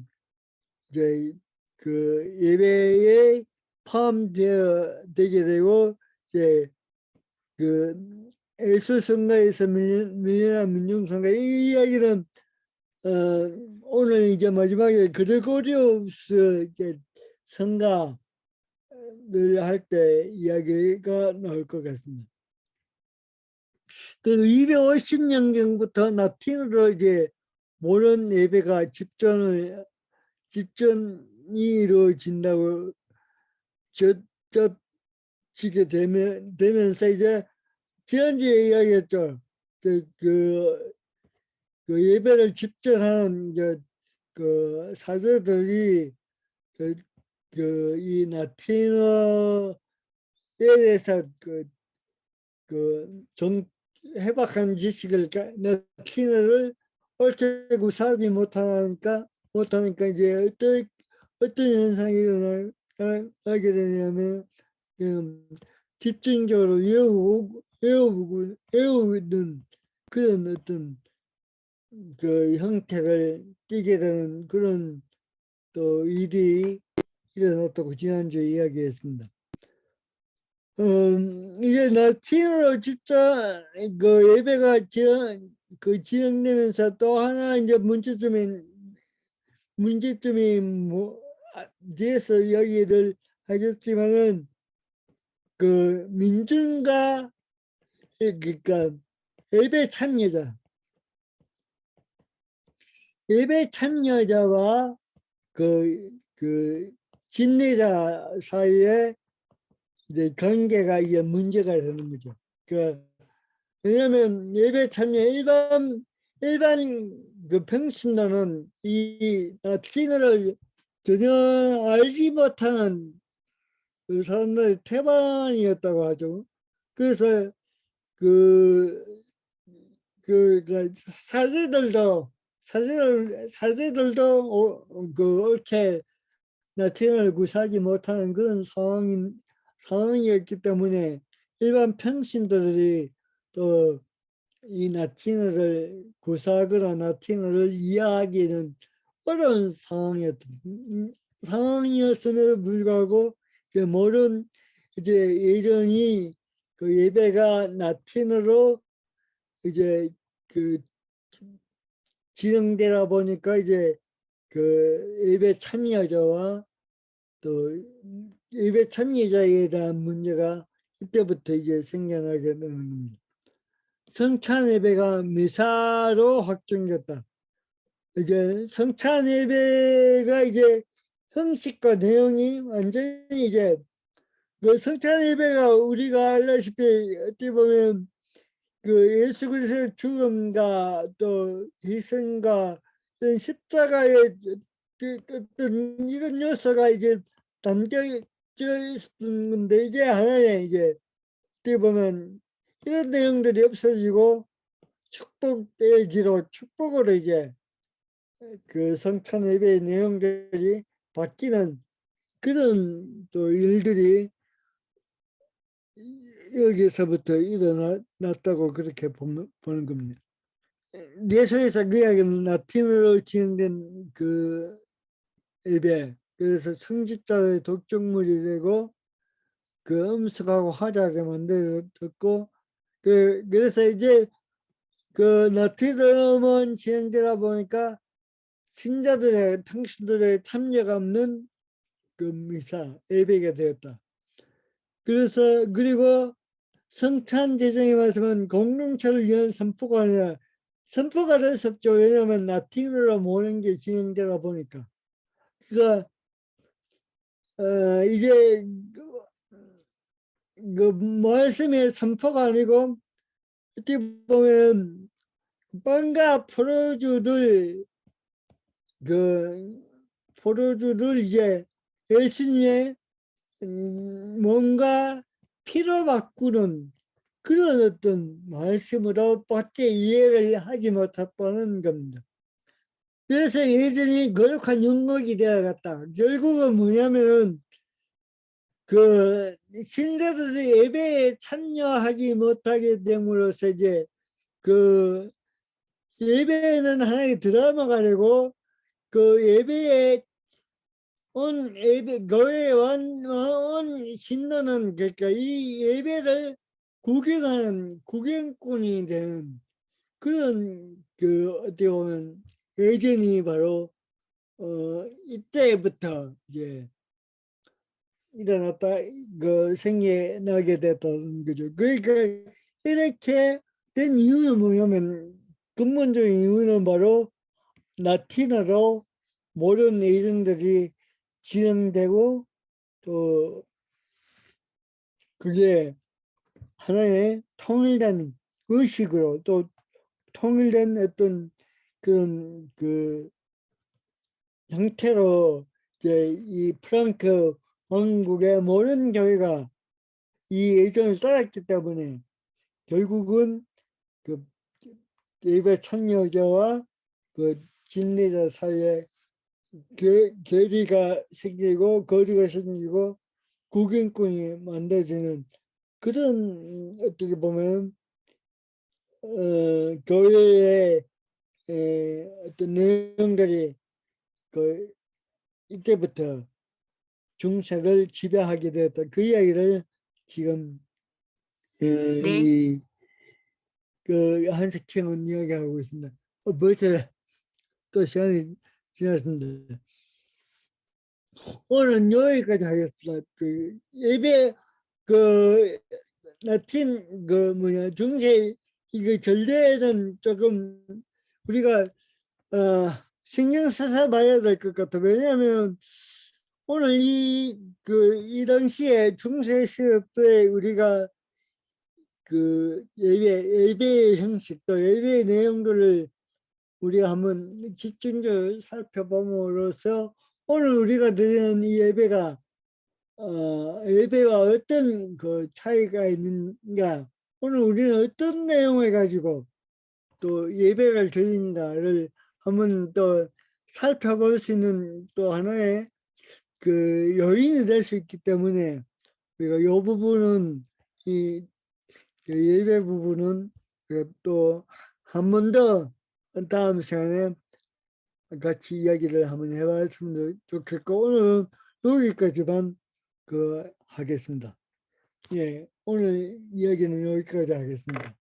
이제 그 예배에 포함되게 되고 이제 그 예술성가에서 밀려난 민중성가 이 이야기는 오늘 이제 마지막에 그레고리우스 이제 성가를 할 때 이야기가 나올 것 같습니다. 그 250년경부터 라틴어로 이제 모든 예배가 집전이 이루어진다고 지게 되면서 이제 지난주에 이야기했죠. 그 예배를 집전하는 이제 그 사제들이 이 라틴어에 대해서 해박한 지식을 라틴어를 옳게 구사하지 못하니까 이제 어떤 현상이 일어나게 되냐면 집중적으로 외우는 그런 어떤 그 형태를 띠게 되는 그런 또 일이 일어났다고 지난주에 이야기했습니다. 이제 라틴어로 진짜 그 예배가 진행되면서 또 하나 이제 문제점이 뭐 뒤에서 이야기를 하셨지만은 그 민중과 그러니까 예배 참여자와 그 진례자 사이에 이제 관계가 이제 문제가 되는 거죠. 그 왜냐하면 예배 참여 일반 그 평신도는 이 라틴어를 전혀 알지 못하는 그 사람들의 태반이었다고 하죠. 그래서 그, 그 사제들도 그 옳게 라틴어를 구사하지 못하는 그런 상황이었기 때문에 일반 평신도들이 또 이 라틴어를 구사하거나 라틴어를 이해하기는 어려운 상황이었음에도 불구하고 모든 이제 예전이 그 예배가 라틴어로 이제 그 진행되다 보니까 이제 그 예배 참여자와 또 예배 참여자에 대한 문제가 이때부터 이제 생겨나게 되는 겁니다. 성찬 예배가 미사로 확정됐다. 이제 성찬 예배가 이제 형식과 내용이 완전히 이제 그 성찬 예배가 우리가 알다시피 어떻게 보면 그 예수 그리스도의 죽음과 또 희생과 십자가의 어떤 이런 요소가 이제 담겨져 있는 건데 이제 하나의 이제 어떻게 보면 이런 내용들이 없어지고 축복의 기로 축복으로 이제 그 성찬 예배의 내용들이 바뀌는 그런 또 일들이 여기서부터 일어났다고 그렇게 보는 겁니다. 예수에서 그 이야기는 라틴어로 진행된 그 예배, 그래서 성직자의 독점물이 되고 그 음식하고 화자게 만들었고 그래서 이제 그 라틴어만 진행되다 보니까 신자들의 평신들의 참여가 없는 그 미사 예배가 되었다. 그래서 그리고 성찬 제정의 말씀은 공동체를 위한 선포가 아니라 선포가 될 수 없죠. 왜냐하면 라틴어로 모든 게 진행되다 보니까. 그러니까 이제 그 말씀의 선포가 아니고 어떻게 보면 빵과 포도주를 이제 예수님의 뭔가 피로 바꾸는 그런 어떤 말씀으로 밖에 이해를 하지 못했다는 겁니다. 그래서 예전이 거룩한 영역이 되어갔다. 결국은 뭐냐면 그 신자들이 예배에 참여하지 못하게 됨으로써 이제 그 예배는 하나의 드라마가 되고 그 예배에 온 예배 교회에 온 신도는 그러니까 이 예배를 구경하는 구경꾼이 되는 그런 그 어떻게 보면 예전이 바로 이때부터 이제 일어났다 그 생겨나게 됐다는 거죠. 그러니까 이렇게 된 이유는 뭐냐면 근본적인 이유는 바로 라틴어로 모든 예정들이 진행되고 또 그게 하나의 통일된 의식으로 또 통일된 어떤 그런 그 형태로 이제 이 프랑크 왕국의 모든 교회가 이 예정을 따랐기 때문에 결국은 그 예배 참여자와 그 진리자 사이에 괴리가 생기고 거리가 생기고 구경꾼이 만들어지는 그런 어떻게 보면 교회의 어떤 내용들이 그 이때부터 중세를 지배하게 되었다. 그 이야기를 지금 네. 그 한석형은 이야기하고 있습니다. 벌써 또 시간이 지났습니다. 오늘은 여기까지 하겠습니다. 그 예배 그 라틴 그 뭐냐 중세 이거 전례는 조금 우리가 신경 써서 봐야 될 것 같아. 왜냐하면 오늘 이 당시에 중세 시대 우리가 그 예배의 형식 또 예배의 내용들을 우리가 한번 집중적으로 살펴봄으로써 오늘 우리가 드리는 이 예배가 예배와 어떤 그 차이가 있는가 오늘 우리는 어떤 내용을 가지고 또 예배를 드린다를 한번 또 살펴볼 수 있는 또 하나의 그 요인이 될 수 있기 때문에 우리가 이 부분은 그 예배 부분은 또 한 번 더 다음 시간에 같이 이야기를 한번 해봤으면 좋겠고 오늘은 여기까지만 하겠습니다. 예, 오늘 이야기는 여기까지 하겠습니다.